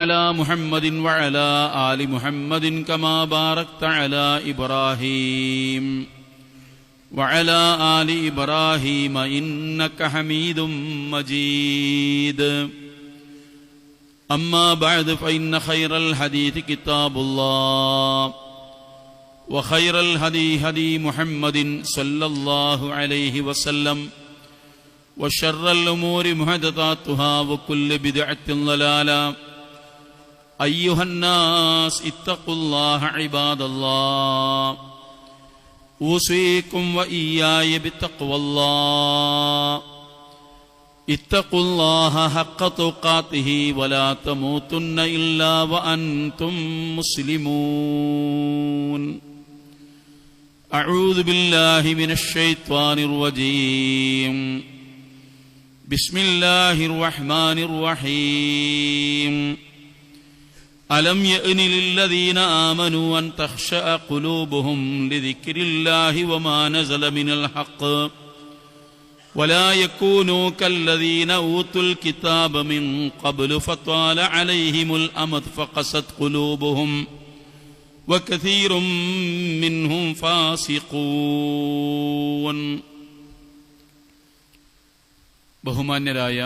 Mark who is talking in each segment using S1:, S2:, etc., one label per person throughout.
S1: على محمد وعلى آل محمد كما باركت على إبراهيم وعلى آل إبراهيم إنك حميد مجيد. أما بعد فإن خير الحديث كتاب الله وخير الهدي هدي محمد صلى الله عليه وسلم وشر الأمور محدثاتها وكل بدعة ضلالة. أيها الناس اتقوا الله عباد الله أوصيكم وإياي بتقوى الله. اتقوا الله حق تقاته ولا تموتن إلا وأنتم مسلمون. أعوذ بالله من الشيطان الرجيم. بسم الله الرحمن الرحيم. ألم يأن للذين آمنوا أن تخشع قلوبهم لذكر الله وما نزل من الحق ولا يكونوا كالذين أوتوا الكتاب من قبل فطال عليهم الأمد فقست قلوبهم وكثير منهم فاسقون. ബഹുമാന്യരായ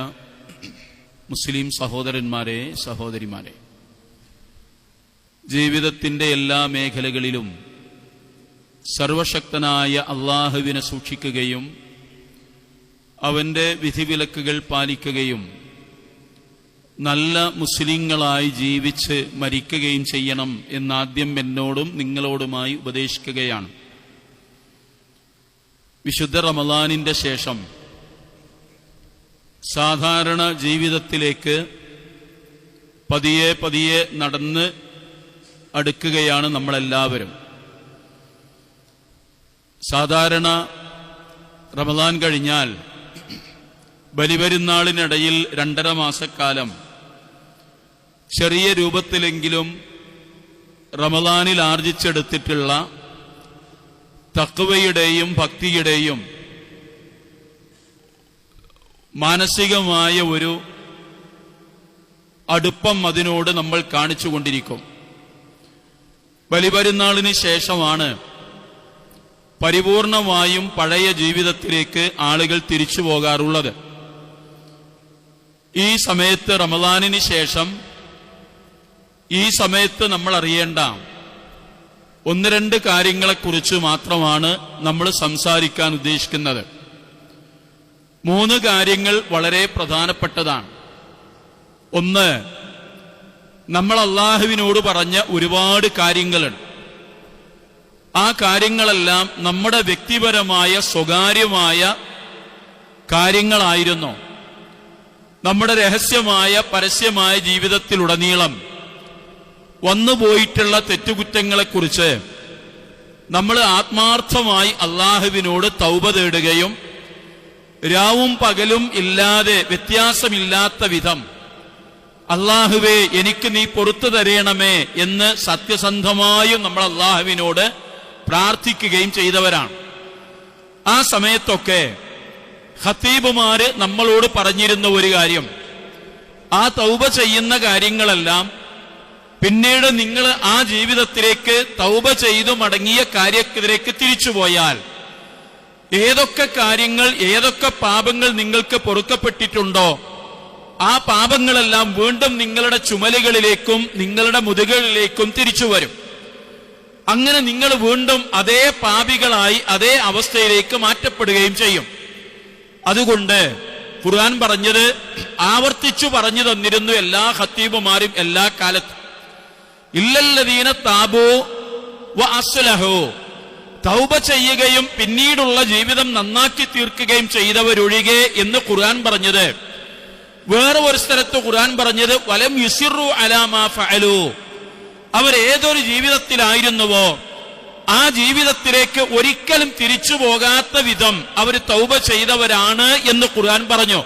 S1: മുസ്ലിം സഹോദരന്മാരെ, സഹോദരിമാരെ, ജീവിതത്തിൻ്റെ എല്ലാ മേഖലകളിലും സർവശക്തനായ അള്ളാഹുവിനെ സൂക്ഷിക്കുകയും അവൻ്റെ വിധിവിലക്കുകൾ പാലിക്കുകയും നല്ല മുസ്ലിങ്ങളായി ജീവിച്ച് മരിക്കുകയും ചെയ്യണം എന്നാദ്യം എന്നോടും നിങ്ങളോടുമായി ഉപദേശിക്കുകയാണ്. വിശുദ്ധ റമളാനിൻ്റെ ശേഷം സാധാരണ ജീവിതത്തിലേക്ക് പതിയെ പതിയെ നടന്ന് അടുക്കുകയാണ് നമ്മളെല്ലാവരും. സാധാരണ റമളാൻ കഴിഞ്ഞാൽ ബലിപെരുന്നാളിനിടയിൽ 2.5 മാസക്കാലം ചെറിയ രൂപത്തിലെങ്കിലും റമളാനിൽ ആർജിച്ചെടുത്തിട്ടുള്ള തഖ്വയുടെയും ഭക്തിയുടെയും മാനസികമായ ഒരു അടുപ്പം അതിനോട് നമ്മൾ കാണിച്ചുകൊണ്ടിരിക്കും. ബലിപെരുന്നാളിന് ശേഷമാണ് പരിപൂർണമായും പഴയ ജീവിതത്തിലേക്ക് ആളുകൾ തിരിച്ചു പോകാറുള്ളത്. ഈ സമയത്ത്, റമളാനിന് ശേഷം ഈ സമയത്ത് നമ്മൾ അറിയേണ്ട 1-2 കാര്യങ്ങളെക്കുറിച്ച് മാത്രമാണ് നമ്മൾ സംസാരിക്കാൻ ഉദ്ദേശിക്കുന്നത്. 3 കാര്യങ്ങൾ വളരെ പ്രധാനപ്പെട്ടതാണ്. ഒന്ന്, നമ്മൾ അള്ളാഹുവിനോട് പറഞ്ഞ ഒരുപാട് കാര്യങ്ങളുണ്ട്. ആ കാര്യങ്ങളെല്ലാം നമ്മുടെ വ്യക്തിപരമായ സ്വകാര്യമായ കാര്യങ്ങളായിരുന്നു. നമ്മുടെ രഹസ്യമായ പരസ്യമായ ജീവിതത്തിലുടനീളം വന്നുപോയിട്ടുള്ള തെറ്റുകുറ്റങ്ങളെക്കുറിച്ച് നമ്മൾ ആത്മാർത്ഥമായി അള്ളാഹുവിനോട് തൗബ തേടുകയും രാവും പകലും ഇല്ലാതെ വ്യത്യാസമില്ലാത്ത വിധം അള്ളാഹുവേ എനിക്ക് നീ പൊറുത്തു തരയണമേ എന്ന് സത്യസന്ധമായും നമ്മൾ അള്ളാഹുവിനോട് പ്രാർത്ഥിക്കുകയും ചെയ്തവരാണ്. ആ സമയത്തൊക്കെ ഖത്തീബുമാര് നമ്മളോട് പറഞ്ഞിരുന്ന ഒരു കാര്യം, ആ തൗബ ചെയ്യുന്ന കാര്യങ്ങളെല്ലാം പിന്നീട് നിങ്ങൾ ആ ജീവിതത്തിലേക്ക് തൗബ ചെയ്തു മടങ്ങിയ കാര്യത്തിലേക്ക് തിരിച്ചുപോയാൽ ഏതൊക്കെ കാര്യങ്ങൾ, ഏതൊക്കെ പാപങ്ങൾ നിങ്ങൾക്ക് പൊറുക്കപ്പെട്ടിട്ടുണ്ടോ ആ പാപങ്ങളെല്ലാം വീണ്ടും നിങ്ങളുടെ ചുമലുകളിലേക്കും നിങ്ങളുടെ മുതുകളിലേക്കും തിരിച്ചു വരും. അങ്ങനെ നിങ്ങൾ വീണ്ടും അതേ പാപികളായി അതേ അവസ്ഥയിലേക്ക് മാറ്റപ്പെടുകയും ചെയ്യും. അതുകൊണ്ട് ഖുർആൻ പറഞ്ഞത് ആവർത്തിച്ചു പറഞ്ഞു തന്നിരുന്നു എല്ലാ ഖത്തീബുമാരും എല്ലാ കാലത്തും, ഇല്ലല്ലദീന താബൂ വ അസ്ലഹൂ, തൗബ ചെയ്യുകയും പിന്നീടുള്ള ജീവിതം നന്നാക്കി തീർക്കുകയും ചെയ്തവരൊഴികെ എന്ന് ഖുർആൻ പറഞ്ഞത്. വേറെ ഒരു സ്ഥലത്ത് ഖുർആൻ പറഞ്ഞത് വലം യുസിറു അലാ മാ ഫഅലു, അവരേതൊരു ജീവിതത്തിലായിരുന്നുവോ ആ ജീവിതത്തിലേക്ക് ഒരിക്കലും തിരിച്ചു പോകാത്ത വിധം അവർ തൗബ ചെയ്തവരാണ് എന്ന് ഖുർആൻ പറഞ്ഞു.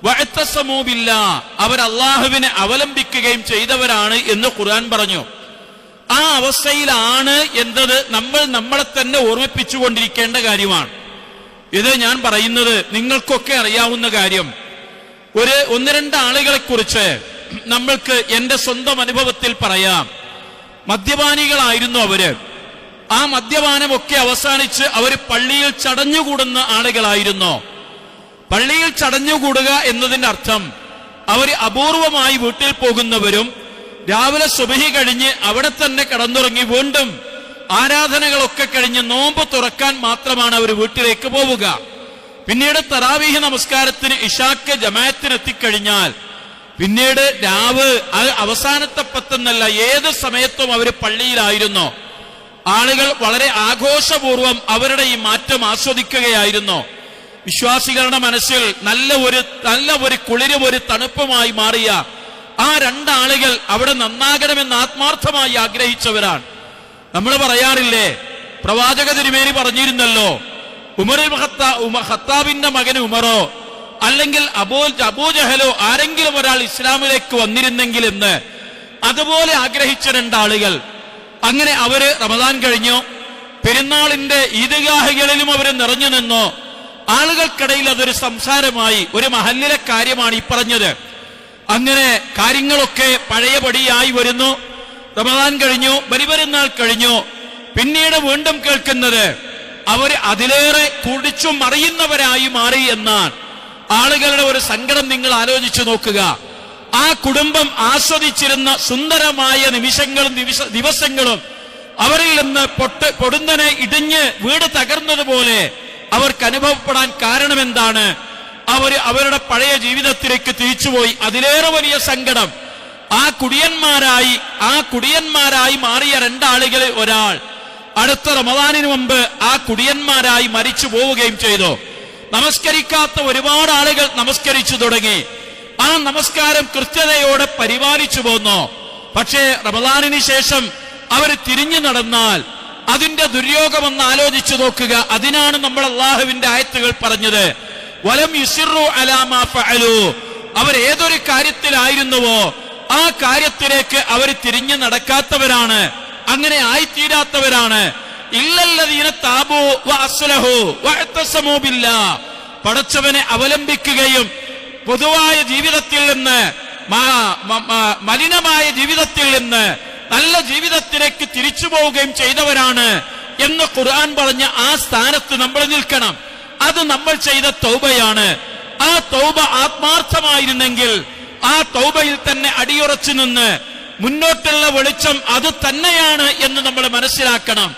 S1: വഅതസമൂ ബില്ലാഹ്, അവർ അല്ലാഹുവിനെ അവലംബിക്കുകയും ചെയ്തവരാണ് എന്ന് ഖുർആൻ പറഞ്ഞു. ആ അവസ്ഥയിലാണ് എന്നത് നമ്മൾ നമ്മളെ തന്നെ ഓർമ്മിപ്പിച്ചുകൊണ്ടിരിക്കേണ്ട കാര്യമാണ്. ഇത് ഞാൻ പറയുന്നത് നിങ്ങൾക്കൊക്കെ അറിയാവുന്ന കാര്യം. 1-2 ആളുകളെ കുറിച്ച് നമ്മൾക്ക് എന്റെ സ്വന്തം അനുഭവത്തിൽ പറയാം. മദ്യപാനികളായിരുന്നു അവര്. ആ മദ്യപാനമൊക്കെ അവസാനിച്ച് അവർ പള്ളിയിൽ ചടഞ്ഞുകൂടുന്ന ആളുകളായിരുന്നു. പള്ളിയിൽ ചടഞ്ഞുകൂടുക എന്നതിന്റെ അർത്ഥം അവർ അപൂർവമായി വീട്ടിൽ പോകുന്നവരും രാവിലെ സുബഹി കഴിഞ്ഞ് അവിടെ തന്നെ കിടന്നുറങ്ങി വീണ്ടും ആരാധനകളൊക്കെ കഴിഞ്ഞ് നോമ്പ് തുറക്കാൻ മാത്രമാണ് അവർ വീട്ടിലേക്ക് പോവുക. പിന്നീട് തറാവീഹ് നമസ്കാരത്തിന് ഇശാക്ക് ജമാഅത്തിന് എത്തിക്കഴിഞ്ഞാൽ പിന്നീട് രാവ് അവസാനത്തെ പത്തെന്നല്ല ഏത് സമയത്തും അവർ പള്ളിയിലായിരുന്നു. ആളുകൾ വളരെ ആഘോഷപൂർവം അവരുടെ ഈ മാറ്റം ആസ്വദിക്കുകയായിരുന്നു. വിശ്വാസികളുടെ മനസ്സിൽ നല്ല ഒരു കുളിരും ഒരു തണുപ്പുമായി മാറിയ ആ രണ്ടാളുകൾ അവിടെ നന്നാകണമെന്ന് ആത്മാർത്ഥമായി ആഗ്രഹിച്ചവരാണ്. നമ്മൾ പറയാറില്ലേ, പ്രവാചക തിരുമേനി പറഞ്ഞിരുന്നല്ലോ, ഖത്താബിന്റെ മകന് ഉമറോ അല്ലെങ്കിൽ അബൂജഹലോ ആരെങ്കിലും ഒരാൾ ഇസ്ലാമിലേക്ക് വന്നിരുന്നെങ്കിൽ എന്ന് അതുപോലെ ആഗ്രഹിച്ച രണ്ടാളുകൾ. അങ്ങനെ അവര് റമദാൻ കഴിഞ്ഞു, പെരുന്നാളിന്റെ ഈദ്ഗാഹുകളിലും അവര് നിറഞ്ഞു നിന്നു. ആളുകൾക്കിടയിൽ അതൊരു സംസാരമായി. ഒരു മഹല്ലിലെ കാര്യമാണ് ഈ പറഞ്ഞത്. അങ്ങനെ കാര്യങ്ങളൊക്കെ പഴയപടിയായി വരുന്നു. റമദാൻ കഴിഞ്ഞു, ബലിപെരുന്നാൾ കഴിഞ്ഞു. പിന്നീട് വീണ്ടും കേൾക്കുന്നത് അവര് അതിലേറെ കുടിച്ചു മറിയുന്നവരായി മാറി എന്നാണ്. ആളുകളുടെ ഒരു സങ്കടം നിങ്ങൾ ആലോചിച്ചു നോക്കുക. ആ കുടുംബം ആസ്വദിച്ചിരുന്ന സുന്ദരമായ നിമിഷങ്ങളും ദിവസങ്ങളും അവരിൽ നിന്ന് പൊടുന്നനെ ഇടിഞ്ഞ് വീട് തകർന്നതുപോലെ അവർക്ക് അനുഭവപ്പെടാൻ കാരണം എന്താണ്? അവരുടെ പഴയ ജീവിതത്തിലേക്ക് തിരിച്ചുപോയി. അതിലേറെ വലിയ സങ്കടം, ആ കുടിയന്മാരായി മാറിയ രണ്ടാളുകളിൽ ഒരാൾ അടുത്ത റമദാനിന് മുമ്പ് ആ കുടിയന്മാരായി മരിച്ചു പോവുകയും ചെയ്തു. നമസ്കരിക്കാത്ത ഒരുപാട് ആളുകൾ നമസ്കരിച്ചു തുടങ്ങി. ആ നമസ്കാരം കൃത്യതയോടെ പരിപാലിച്ചു പോന്നു. പക്ഷേ റമദാനിന് ശേഷം അവർ തിരിഞ്ഞു നടന്നാൽ അതിന്റെ ദുര്യോഗമെന്ന് ആലോചിച്ചു നോക്കുക. അതിനാണ് നമ്മൾ അള്ളാഹുവിന്റെ ആയത്തുകൾ പറഞ്ഞത്, വലം യുസിറു അലാ മാ ഫഅലു. അവർ ഏതൊരു കാര്യത്തിലായിരുന്നുവോ ആ കാര്യത്തിലേക്ക് അവർ തിരിഞ്ഞു നടക്കാത്തവരാണ്, അങ്ങനെ ആയിത്തീരാത്തവരാണ്. ഇല്ലല്ലദീന താബു വഅസ്ലഹു വഅതസമു ബില്ലാഹ്. പടച്ചവനെ അവലംബിക്കുകയും പൊതുവായ ജീവിതത്തിൽ നിന്ന് മലിനമായ ജീവിതത്തിൽ നിന്ന് നല്ല ജീവിതത്തിലേക്ക് തിരിച്ചു പോവുകയും ചെയ്തവരാണ് എന്ന് ഖുർആൻ പറഞ്ഞ ആ സ്ഥാനത്ത് നമ്മൾ നിൽക്കണം. അത് നമ്മൾ ചെയ്ത തൗബയാണ്. ആ തൗബ ആത്മാർത്ഥമായിരുന്നെങ്കിൽ ആ തൗബയിൽ തന്നെ അടിയുറച്ചു നിന്ന് മുന്നോട്ടുള്ള വെളിച്ചം അത് തന്നെയാണ് എന്ന് നമ്മൾ മനസ്സിലാക്കണം.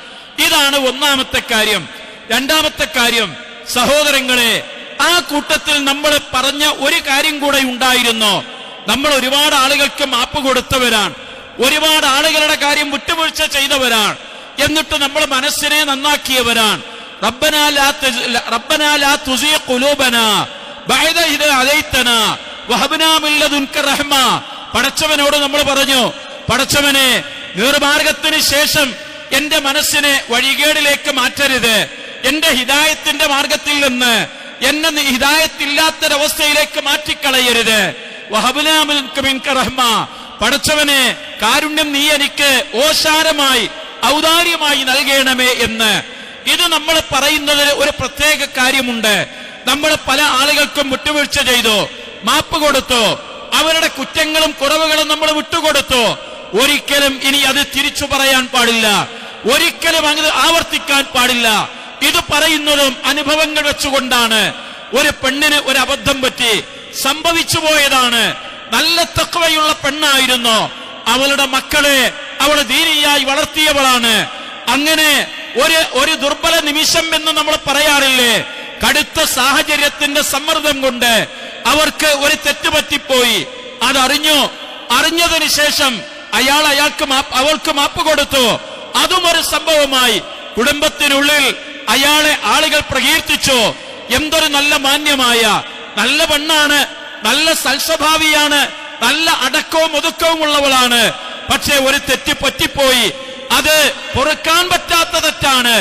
S1: ഇതാണ് ഒന്നാമത്തെ കാര്യം. രണ്ടാമത്തെ കാര്യം, സഹോദരങ്ങളെ, ആ കൂട്ടത്തിൽ നമ്മൾ പറഞ്ഞ ഒരു കാര്യം കൂടെ ഉണ്ടായിരുന്നു. നമ്മൾ ഒരുപാട് ആളുകൾക്ക് മാപ്പ് കൊടുത്തവരാണ്, ഒരുപാട് ആളുകളുടെ കാര്യം വിട്ടുവീഴ്ച ചെയ്തവരാണ്. എന്നിട്ട് നമ്മൾ മനസ്സിനെ നന്നാക്കിയവരാണ്. റബ്ബനാ ലാ തുസിഗ് ഖുലൂബനാ ബഅദ ഇദ് ഹദൈതനാ വഹബ്നാ മിൻ ലദുൻക റഹ്മ. പടച്ചവനോട് നമ്മൾ പറഞ്ഞു, പടച്ചവനെ, നേർമാർഗത്തിന് ശേഷം എന്റെ മനസ്സിനെ വഴികേടിലേക്ക് മാറ്റരുത്. എന്റെ ഹിദായത്തിന്റെ മാർഗത്തിൽ നിന്ന് എന്നെ ഹിദായത്തില്ലാത്തൊരവസ്ഥയിലേക്ക് മാറ്റിക്കളയരുത്. വഹബ്നാ മിൻക റഹ്മ. പടച്ചവനെ, കാരുണ്യം നീ എനിക്ക് ഓശാരമായി ഔദാര്യമായി നൽകണമേ എന്ന്. ഇത് നമ്മൾ പറയുന്നതിന് ഒരു പ്രത്യേക കാര്യമുണ്ട്. നമ്മൾ പല ആളുകൾക്കും വിട്ടുവീഴ്ച ചെയ്തു, മാപ്പ് കൊടുത്തു, അവരുടെ കുറ്റങ്ങളും കുറവുകളും നമ്മൾ വിട്ടുകൊടുത്തു. ഒരിക്കലും ഇനി അത് തിരിച്ചു പറയാൻ പാടില്ല, ഒരിക്കലും അങ്ങനെ ആവർത്തിക്കാൻ പാടില്ല. ഇത് പറയുന്നതും അനുഭവങ്ങൾ വെച്ചുകൊണ്ടാണ്. ഒരു പെണ്ണിന് ഒരു അബദ്ധം പറ്റി, സംഭവിച്ചു പോയതാണ്. നല്ല തഖ്വയുള്ള പെണ്ണായിരുന്നു, അവളുടെ മക്കളെ അവൾ ദീനിയായി വളർത്തിയവളാണ്. അങ്ങനെ ഒരു ദുർബല നിമിഷം എന്ന് നമ്മൾ പറയാറില്ലേ, കടുത്ത സാഹചര്യത്തിന്റെ സമ്മർദ്ദം കൊണ്ട് അവർക്ക് ഒരു തെറ്റ് പറ്റിപ്പോയി. അറിഞ്ഞതിന് ശേഷം അവൾക്ക് മാപ്പ് കൊടുത്തു. അതും ഒരു സംഭവമായി. കുടുംബത്തിനുള്ളിൽ അയാളെ ആളുകൾ പ്രകീർത്തിച്ചു. എന്തൊരു നല്ല മാന്യമായ നല്ല പെണ്ണാണ്, നല്ല സൽസ്വഭാവിയാണ്, നല്ല അടക്കവും ഒതുക്കവും ഉള്ളവളാണ്. പക്ഷേ ഒരു തെറ്റ് പറ്റിപ്പോയി. അത് പൊറുക്കാൻ പറ്റാത്ത തെറ്റാണ്,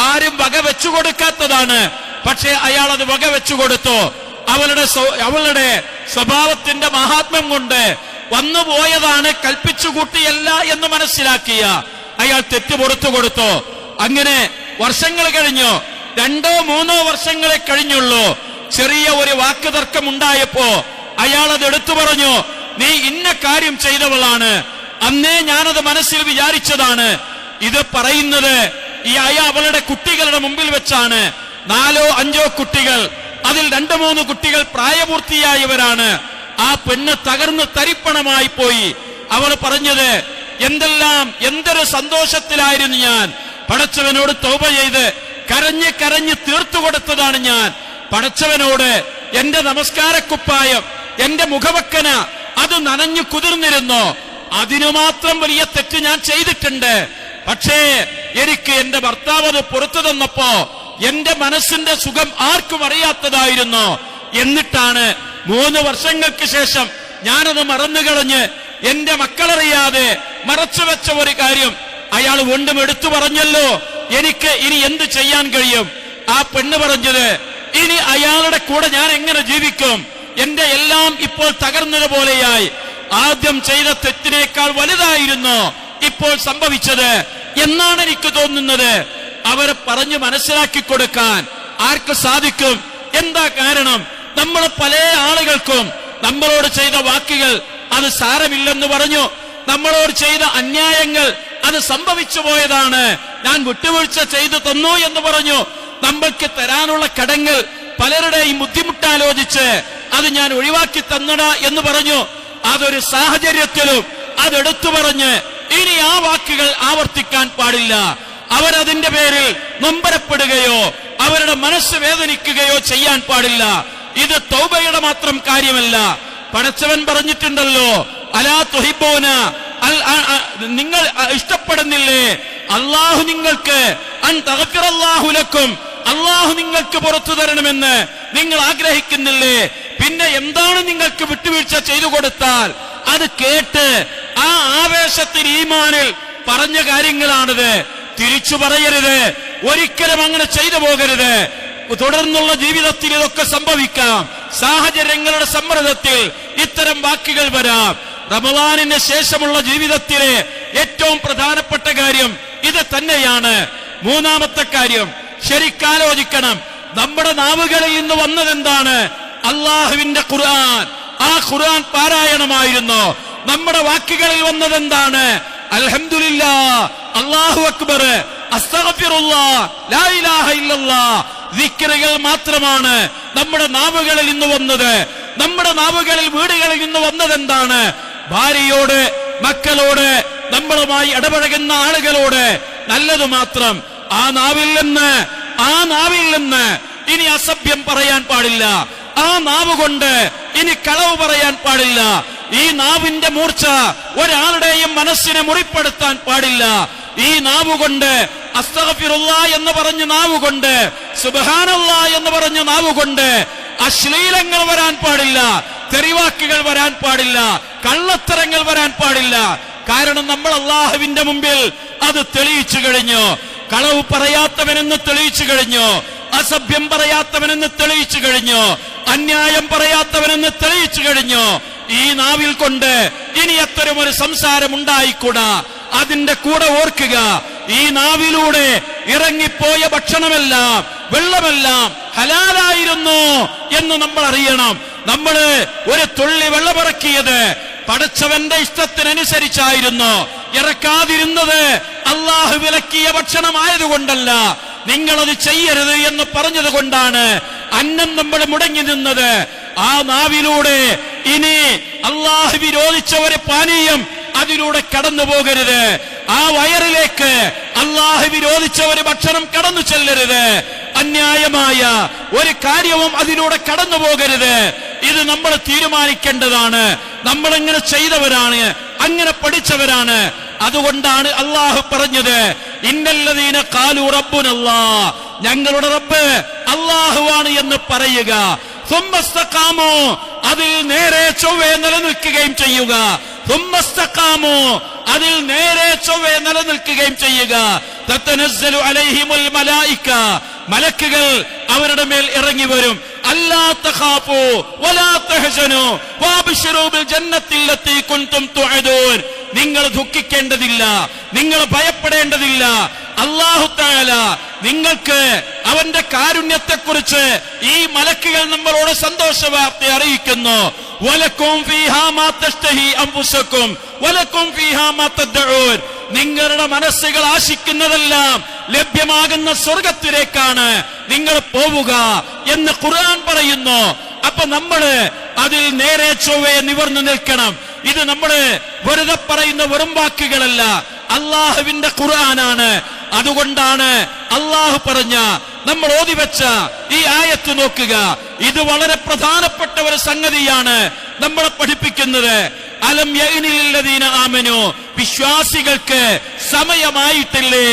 S1: ആരും വകവെച്ചു കൊടുക്കാത്തതാണ്. പക്ഷേ അയാൾ അത് വകവെച്ചു കൊടുത്തു. അവളുടെ സ്വഭാവത്തിന്റെ മഹാത്മ്യം കൊണ്ട് വന്നുപോയതാണ്, കൽപ്പിച്ചുകൂട്ടിയല്ല എന്ന് മനസ്സിലാക്കിയ അയാൾ തെറ്റ് പുറത്തു കൊടുത്തു. അങ്ങനെ വർഷങ്ങൾ കഴിഞ്ഞു, 2-3 വർഷങ്ങളെ കഴിഞ്ഞുള്ളൂ. ചെറിയ ഒരു വാക്ക് തർക്കം ഉണ്ടായപ്പോ അയാൾ അത് എടുത്തു പറഞ്ഞു, നീ ഇന്ന കാര്യം ചെയ്തവളാണ്. അന്നേ ഞാനത് മനസ്സിൽ വിചാരിച്ചതാണ്. ഇത് പറയുന്നത് ഈ അവളുടെ കുട്ടികളുടെ മുമ്പിൽ വെച്ചാണ്. 4 or 5 കുട്ടികൾ, അതിൽ 2-3 കുട്ടികൾ പ്രായപൂർത്തിയായവരാണ്. ആ പെണ്ണ് തകർന്ന് തരിപ്പണമായി പോയി. അവൾ പറഞ്ഞത്, എന്തൊരു സന്തോഷത്തിലായിരുന്നു ഞാൻ. പടച്ചവനോട് തൗബ ചെയ്ത് കരഞ്ഞ് കരഞ്ഞ് തീർത്തു കൊടുത്തതാണ് ഞാൻ. പടച്ചവനോട് എന്റെ നമസ്കാരക്കുപ്പായം, എന്റെ മുഖവക്കന അത് നനഞ്ഞു കുതിർന്നിരുന്നു. അതിനു മാത്രം വലിയ തെറ്റ് ഞാൻ ചെയ്തിട്ടുണ്ട്. പക്ഷേ എനിക്ക് എന്റെ ഭർത്താവ് അത് പുറത്തു തന്നപ്പോ എന്റെ മനസ്സിന്റെ സുഖം ആർക്കും അറിയാത്തതായിരുന്നു. എന്നിട്ടാണ് 3 വർഷങ്ങൾക്ക് ശേഷം ഞാനത് മറന്നുകളഞ്ഞ് എന്റെ മക്കളറിയാതെ മറച്ചുവെച്ച ഒരു കാര്യം അയാൾ വീണ്ടും എടുത്തു പറഞ്ഞല്ലോ. എനിക്ക് ഇനി എന്ത് ചെയ്യാൻ കഴിയും? ആ പെണ്ണ് പറഞ്ഞത്, ഇനി അയാളുടെ കൂടെ ഞാൻ എങ്ങനെ ജീവിക്കും? എന്റെ എല്ലാം ഇപ്പോൾ തകർന്നതുപോലെയായി. ആദ്യം ചെയ്ത തെറ്റിനേക്കാൾ വലുതായിരുന്നു ഇപ്പോൾ സംഭവിച്ചത് എന്നാണ് എനിക്ക് തോന്നുന്നത്. അവരെ പറഞ്ഞു മനസ്സിലാക്കി കൊടുക്കാൻ ആർക്ക് സാധിക്കും? എന്താ കാരണം? നമ്മൾ പല ആളുകൾക്കും നമ്മളോട് ചെയ്ത വാക്കുകൾ അത് സാരമില്ലെന്ന് പറഞ്ഞു. നമ്മളോട് ചെയ്ത അന്യായങ്ങൾ അത് സംഭവിച്ചു പോയതാണ്, ഞാൻ വിട്ടുവീഴ്ച ചെയ്തു തന്നു എന്ന് പറഞ്ഞു. നമ്മൾക്ക് തരാനുള്ള കടങ്ങൾ പലരുടെയും ബുദ്ധിമുട്ടാലോചിച്ച് അത് ഞാൻ ഒഴിവാക്കി തന്നടാ എന്ന് പറഞ്ഞു. അതൊരു സാഹചര്യത്തിലും അതെടുത്തു പറഞ്ഞ് ഇനി ആ വാക്കുകൾ ആവർത്തിക്കാൻ പാടില്ല. അവരതിന്റെ പേരിൽ നൊമ്പരപ്പെടുകയോ അവരുടെ മനസ്സ് വേദനിക്കുകയോ ചെയ്യാൻ പാടില്ല. ഇത് തൗബയുടെ മാത്രം കാര്യമല്ല. പടച്ചവൻ പറഞ്ഞിട്ടുണ്ടല്ലോ, അലാ തുഹിബ്ബൂന, നിങ്ങൾ ഇഷ്ടപ്പെടുന്നില്ലേ അല്ലാഹു നിങ്ങൾക്ക് അൻ തഗ്ഫിറല്ലാഹു ലക്കും, അല്ലാഹു നിങ്ങൾക്ക് പുറത്തു തരണമെന്ന് നിങ്ങൾ ആഗ്രഹിക്കുന്നില്ലേ? പിന്നെ എന്താണ് നിങ്ങൾക്ക് വിട്ടുവീഴ്ച ചെയ്തു കൊടുത്താൽ അത് കേട്ട് ആ ആവേശത്തിൽ ഈമാനിൽ പറഞ്ഞ കാര്യങ്ങളാണിത്. തിരിച്ചു പറയരുത്, ഒരിക്കലും അങ്ങനെ ചെയ്തു പോകരുത്. തുടർന്നുള്ള ജീവിതത്തിൽ ഇതൊക്കെ സംഭവിക്കാം. സാഹചര്യങ്ങളുടെ സമ്മർദ്ദത്തിൽ ഇത്തരം വാക്കുകൾ വരാം. റമളാനിന് ശേഷമുള്ള ജീവിതത്തിലെ ഏറ്റവും പ്രധാനപ്പെട്ട കാര്യം ഇത് തന്നെയാണ്. 3-ാമത്തെ കാര്യം, ശരിക്കാലോചിക്കണം. നമ്മുടെ നാവുകളിൽ നിന്ന് വന്നതെന്താണ്? അള്ളാഹുവിന്റെ ഖുർആൻ. ആ ഖുർആൻ പാരായണമായിരുന്നു. നമ്മുടെ വാക്കുകളിൽ വന്നതെന്താണ്? അൽഹംദുലില്ലാഹ്, അല്ലാഹു അക്ബർ, അസ്തഗ്ഫിറുല്ലാഹ്, ലാ ഇലാഹ ഇല്ലല്ലാഹ്. ദിക്റുകൾ മാത്രമാണ് നമ്മുടെ നാവുകളിൽ നിന്ന് വന്നത്. നമ്മുടെ നാവുകളിൽ, വീടുകളിൽ നിന്ന് വന്നതെന്താണ്? ഭാര്യയോട്, മക്കളോട്, നമ്മളുമായി ഇടപഴകുന്ന ആളുകളോട് നല്ലത് മാത്രം. ആ നാവിൽ നിന്ന് ഇനി അസഭ്യം പറയാൻ പാടില്ല. ആ നാവ് കൊണ്ട് ഇനി കളവ് പറയാൻ പാടില്ല. ഈ നാവിന്റെ മൂർച്ച ഒരാളുടെയും മനസ്സിനെ മുറിപ്പെടുത്താൻ പാടില്ല. ഈ നാവുകൊണ്ട് അസ്തഗ്ഫിറുല്ലാഹ് എന്ന് പറഞ്ഞ നാവുകൊണ്ട്, സുബ്ഹാനല്ലാഹ് എന്ന് പറഞ്ഞ നാവുകൊണ്ട് അശ്ലീലങ്ങൾ വരാൻ പാടില്ല, തെറിവാക്കുകൾ വരാൻ പാടില്ല, കള്ളത്തരങ്ങൾ വരാൻ പാടില്ല. കാരണം നമ്മൾ അല്ലാഹുവിന്റെ മുമ്പിൽ അത് തെളിയിച്ചു കഴിഞ്ഞു. കളവ് പറയാത്തവനെന്ന് തെളിയിച്ചു കഴിഞ്ഞു, അസഭ്യം പറയാത്തവനെന്ന് തെളിയിച്ചു കഴിഞ്ഞു, അന്യായം പറയാത്തവനെന്ന് തെളിയിച്ചു കഴിഞ്ഞു. ഈ നാവിൽ കൊണ്ട് ഇനി അത്തരം ഒരു സംസാരം ഉണ്ടായിക്കൂടാ. അതിന്റെ കൂടെ ഓർക്കുക, ഈ നാവിലൂടെ ഇറങ്ങിപ്പോയ ഭക്ഷണമെല്ലാം, വെള്ളമെല്ലാം ഹലാലായിരുന്നു എന്ന് നമ്മൾ അറിയണം. നമ്മള് ഒരു തുള്ളി വെള്ളമിറക്കിയത് പടച്ചവന്റെ ഇഷ്ടത്തിനനുസരിച്ചായിരുന്നു. ഇറക്കാതിരുന്നത് അള്ളാഹു വിലക്കിയ ഭക്ഷണമായതുകൊണ്ടല്ല, നിങ്ങളത് ചെയ്യരുത് എന്ന് പറഞ്ഞത് കൊണ്ടാണ് അന്നം നമ്മൾ മുടങ്ങി നിന്നത്. ആ നാവിലൂടെ ഇനി അള്ളാഹു വിരോധിച്ച ഒരു പാനീയം അതിലൂടെ കടന്നു പോകരുത്. ആ വയറിലേക്ക് അള്ളാഹു വിരോധിച്ച ഒരു ഭക്ഷണം കടന്നു ചെല്ലരുത്. അന്യായമായ ഒരു കാര്യവും അതിലൂടെ കടന്നു പോകരുത്. ഇത് നമ്മൾ തീരുമാനിക്കേണ്ടതാണ്. നമ്മളെങ്ങനെ ചെയ്തവരാണ്, അങ്ങനെ പഠിച്ചവരാണ്. അതുകൊണ്ടാണ് അള്ളാഹു പറഞ്ഞത്, ഇന്നല്ലദീന ഖാലു റബ്ബുനല്ലാഹ്, ഞങ്ങളുടെ റബ്ബ് അള്ളാഹുവാണ് എന്ന് പറയുക. സുമ്മസ്തഖാമു, അതിൽ നേരെ ചൊവ്വേ നിലനിൽക്കുകയും ചെയ്യുക. സുമ്മസ്തഖാമു, അതിൽ നേരെ ചൊവ്വേ നിലനിൽക്കുകയും ചെയ്യുക. തതനസ്സലു അലൈഹിമുൽ മലായിക, മലക്കുകൾ അവരുടെ മേൽ ഇറങ്ങി വരും. അല്ലാ തഖാഫു വലാ തഹ്സനു വഅബ്ശിറൂ ബിൽ ജന്നത്തില്ലത്തി കുൻതും തുഅദൂൻ. നിങ്ങൾ ദുഃഖിക്കേണ്ടതില്ല, നിങ്ങൾ ഭയപ്പെടേണ്ടതില്ല. അല്ലാഹു തആല നിങ്ങൾക്ക് അവന്റെ കാരുണ്യത്തെക്കുറിച്ച് ഈ മലക്കുകൾ നമ്മളോട് സന്തോഷവാർത്ത അറിയിക്കുന്നു. വലക്കും ഫീഹാ മാ തഷ്തഹി അൻഫുസകും വലക്കും ഫീഹാ മാ തദ്ഊൻ. നിങ്ങളുടെ മനസ്സുകൾ ആശിക്കുന്നതെല്ലാം ലഭ്യമാകുന്ന സ്വർഗത്തിലേക്കാണ് നിങ്ങൾ പോവുക എന്ന് ഖുർആൻ പറയുന്നു. അപ്പൊ നമ്മള് അതിൽ നേരെ ചൊവ്വേ നിവർന്നു നിൽക്കണം. ഇത് നമ്മള് വെറുതെ പറയുന്ന വെറും വാക്കുകളല്ല, അള്ളാഹുവിന്റെ ഖുർആനാണ്. അതുകൊണ്ടാണ് അള്ളാഹു പറഞ്ഞ നമ്മൾ ഓതിവെച്ച ഈ ആയത്ത് നോക്കുക. ഇത് വളരെ പ്രധാനപ്പെട്ട ഒരു സംഗതിയാണ് നമ്മളെ പഠിപ്പിക്കുന്നത്. അലം യഅ്നില്ലദീന ആമനു, വിശ്വാസികൾക്ക് സമയമായിട്ടില്ലേ?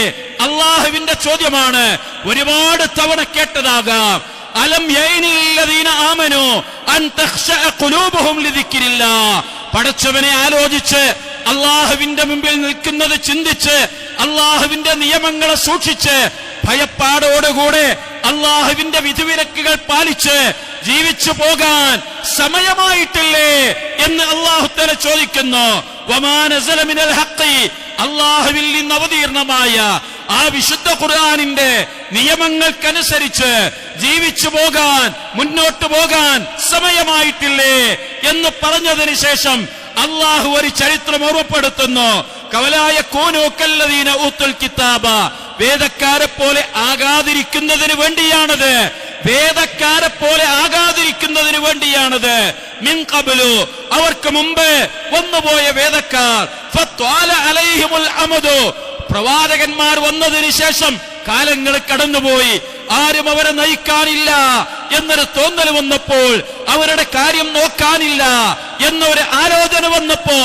S1: അള്ളാഹുവിന്റെ ചോദ്യമാണ്. ഒരുപാട് തവണ കേട്ടതാകാം. അലം യഅ്നില്ലദീന ആമനു അൻ തഖ്ശഅ ഖുലൂബുഹും ലിദിക്രില്ലാഹ്. പടച്ചവനെ ആലോചിച്ച് അള്ളാഹുവിന്റെ മുമ്പിൽ നിൽക്കുന്നത് ചിന്തിച്ച് അള്ളാഹുവിന്റെ നിയമങ്ങളെ സൂക്ഷിച്ച് ഭയപ്പാടോടുകൂടെ അള്ളാഹുവിന്റെ വിധിവിലക്കുകൾ പാലിച്ച് ജീവിച്ചു പോകാൻ സമയമായിട്ടില്ലേ എന്ന് അള്ളാഹു തആല ചോദിക്കുന്നു. വമാ നസല മിനൽ ഹഖ്, അള്ളാഹുവിൽ നിന്ന് അവതീർണമായ ആ വിശുദ്ധ ഖുർആനിന്റെ നിയമങ്ങൾക്കനുസരിച്ച് ജീവിച്ചു പോകാൻ, മുന്നോട്ട് പോകാൻ സമയമായിട്ടില്ലേ എന്ന് പറഞ്ഞതിന് ശേഷം അള്ളാഹു ഒരു ചരിത്രം ഓർമ്മപ്പെടുത്തുന്നു. കവലായ കോനോക്കല്ലദീന ഊത്തുൽ കിതാബ, വേദക്കാരെ പോലെ ആകാതിരിക്കുന്നതിന് വേണ്ടിയാണത്. വേദക്കാരെ പോലെ ആകാതിരിക്കുന്നതിന് വേണ്ടിയാണത്. മിൻ ഖബ്ലു, അവർക്ക് മുമ്പ് വന്നുപോയ വേദക്കാർ. ഫത്വാല അലൈഹിമുൽ അമദു, പ്രവാചകന്മാർ വന്നതിന് ശേഷം കാലങ്ങൾ കടന്നുപോയി, ആരും അവരെ നയിക്കാനില്ല എന്നൊരു തോന്നൽ വന്നപ്പോൾ, അവരുടെ കാര്യം നോക്കാനില്ല എന്നൊരു ആലോചന വന്നപ്പോ